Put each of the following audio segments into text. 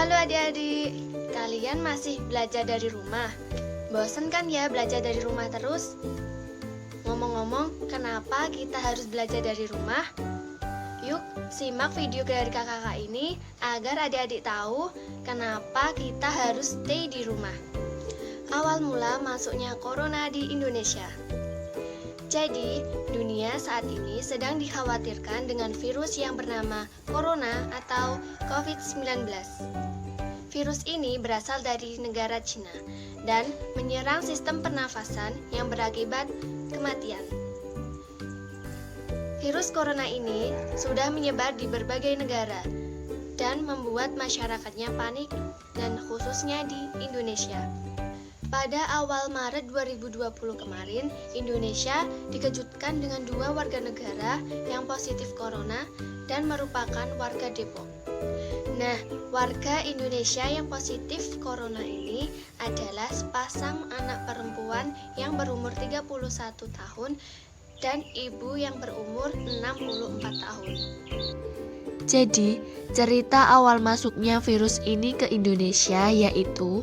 Halo adik-adik, kalian masih belajar dari rumah? Bosen kan ya belajar dari rumah terus? Ngomong-ngomong, kenapa kita harus belajar dari rumah? Yuk, simak video dari kakak ini agar adik-adik tahu kenapa kita harus stay di rumah. Awal mula masuknya corona di Indonesia. Jadi, dunia saat ini sedang dikhawatirkan dengan virus yang bernama corona atau COVID-19. Virus ini berasal dari negara Cina dan menyerang sistem pernafasan yang berakibat kematian. Virus corona ini sudah menyebar di berbagai negara dan membuat masyarakatnya panik dan khususnya di Indonesia. Pada awal Maret 2020 kemarin, Indonesia dikejutkan dengan 2 warga negara yang positif corona dan merupakan warga Depok. Nah, warga Indonesia yang positif corona ini adalah sepasang anak perempuan yang berumur 31 tahun dan ibu yang berumur 64 tahun. Jadi, cerita awal masuknya virus ini ke Indonesia yaitu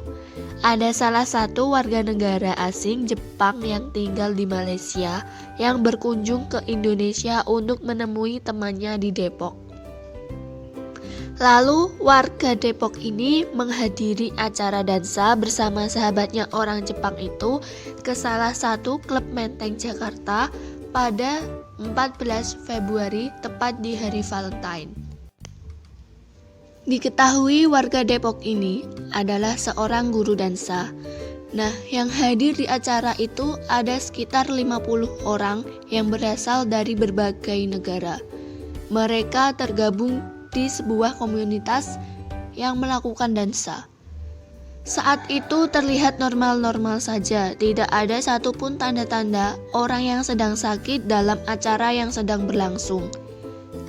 ada salah satu warga negara asing Jepang yang tinggal di Malaysia yang berkunjung ke Indonesia untuk menemui temannya di Depok. Lalu warga Depok ini menghadiri acara dansa bersama sahabatnya orang Jepang itu ke salah satu klub Menteng Jakarta pada 14 Februari tepat di hari Valentine. Diketahui warga Depok ini adalah seorang guru dansa. Nah, yang hadir di acara itu ada sekitar 50 orang yang berasal dari berbagai negara. Mereka tergabung di sebuah komunitas yang melakukan dansa. Saat itu terlihat normal-normal saja, tidak ada satupun tanda-tanda orang yang sedang sakit dalam acara yang sedang berlangsung.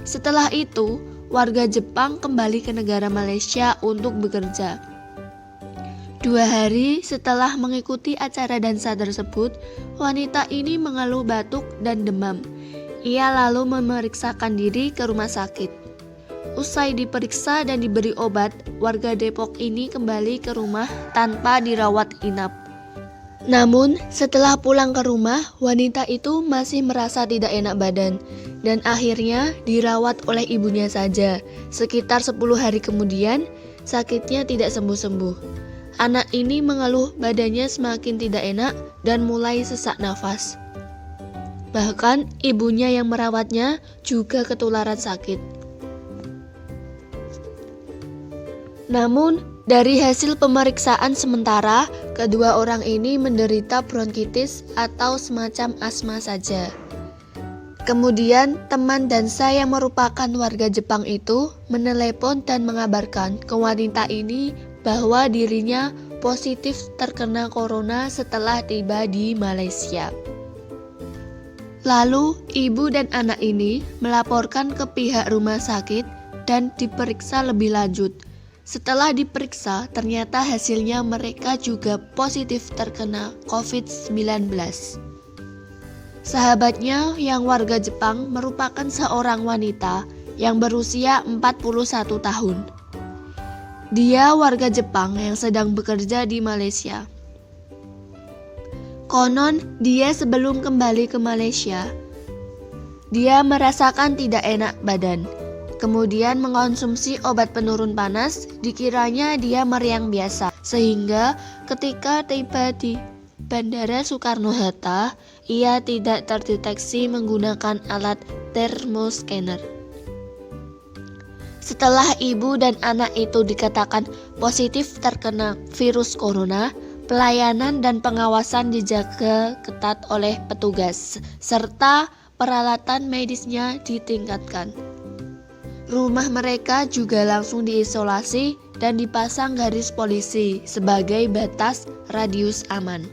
Setelah itu, warga Jepang kembali ke negara Malaysia untuk bekerja. 2 hari setelah mengikuti acara dansa tersebut, wanita ini mengeluh batuk dan demam. Ia lalu memeriksakan diri ke rumah sakit. Usai diperiksa dan diberi obat, warga Depok ini kembali ke rumah tanpa dirawat inap. Namun, setelah pulang ke rumah, wanita itu masih merasa tidak enak badan dan akhirnya dirawat oleh ibunya saja. Sekitar 10 hari kemudian, sakitnya tidak sembuh-sembuh. Anak ini mengeluh badannya semakin tidak enak dan mulai sesak nafas. Bahkan, ibunya yang merawatnya juga ketularan sakit. Namun, dari hasil pemeriksaan sementara, kedua orang ini menderita bronkitis atau semacam asma saja. Kemudian, teman dansa yang merupakan warga Jepang itu menelepon dan mengabarkan ke wanita ini bahwa dirinya positif terkena corona setelah tiba di Malaysia. Lalu, ibu dan anak ini melaporkan ke pihak rumah sakit dan diperiksa lebih lanjut. Setelah diperiksa, ternyata hasilnya mereka juga positif terkena COVID-19. Sahabatnya yang warga Jepang merupakan seorang wanita yang berusia 41 tahun. Dia warga Jepang yang sedang bekerja di Malaysia. Konon, dia sebelum kembali ke Malaysia, dia merasakan tidak enak badan. Kemudian mengkonsumsi obat penurun panas, dikiranya dia meriang biasa. Sehingga ketika tiba di Bandara Soekarno-Hatta, ia tidak terdeteksi menggunakan alat thermoscanner. Setelah ibu dan anak itu dikatakan positif terkena virus corona, pelayanan dan pengawasan dijaga ketat oleh petugas, serta peralatan medisnya ditingkatkan. Rumah mereka juga langsung diisolasi dan dipasang garis polisi sebagai batas radius aman.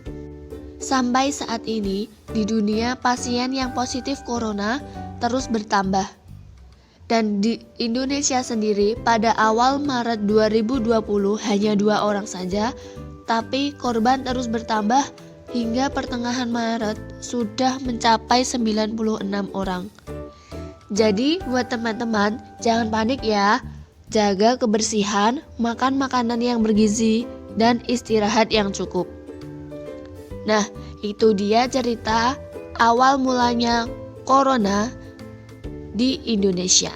Sampai saat ini, di dunia pasien yang positif corona terus bertambah. Dan di Indonesia sendiri pada awal Maret 2020 hanya 2 orang saja, tapi korban terus bertambah hingga pertengahan Maret sudah mencapai 96 orang. Jadi buat teman-teman, jangan panik ya. jaga kebersihan, makan makanan yang bergizi, dan istirahat yang cukup. Nah, itu dia cerita awal mulanya corona di Indonesia.